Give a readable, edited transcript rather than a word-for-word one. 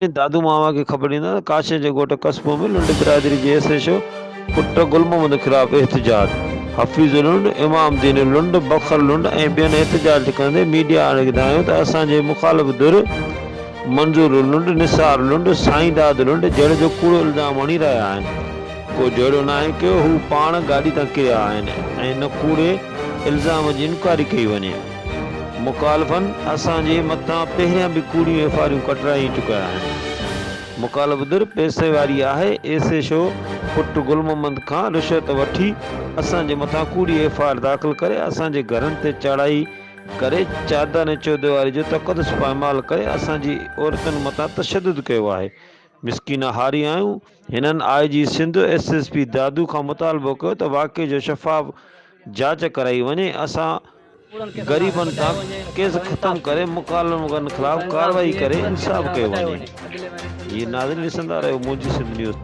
दादू मामा खे ख़बर ॾींदा काशे जे ॻोठ कस्बो में लुंड बिरादरी जे एसएचओ पुट गुल मोहम्मद ख़िलाफ़ एहतजाज। हफ़ीज़ लुंड, इमाम दीन लुंड, बखर लुंड ऐं ॿियनि एहतजाज कंदे मीडिया हाणे ॿुधायो त असांजे मुख़ालिफ़ धुर मंज़ूर लुंड, निसार लुंड, साईं दाद लुंड जहिड़े जो कूड़ो इल्ज़ाम हणी रहिया आहिनि। को जहिड़ो न आहे कि हू पाण गाॾी तां किरिया आहिनि ऐं न कूड़े इल्ज़ाम जी इंक्वायरी कई वञे। मुखालिफ़नि असांजे मथां पहिरियां बि कूड़ियूं एफआईआरूं कटराई चुकिया आहिनि। मुखालिफ़ धुर पैसे वारी आहे। एसएचओ पुट गुल मोहम्मद खां रिश्वत वठी असांजे मथां कूड़ी एफआईआर दाख़िल करे असांजे घरनि ते चढ़ाई करे चादर ऐं चौधरी जो तक़दस पामाल करे असांजी औरतुनि मथां तशदुद कयो आहे। मिसकीना हारी आहियूं। हिननि आईजी सिंध एसएसपी दादू खां मुतालबो कयो त वाक़े जो शफ़ाफ़ जांच कराई वञे। असां ग़रीबनि तां केस ख़त्म करे मुखालिफ़नि ख़िलाफ़ कार्रवाई करे इंसाफ़ कयो वञे। ये नाज़रीन ॾिसंदा रहियो मुंहिंजी सिंध न्यूज़।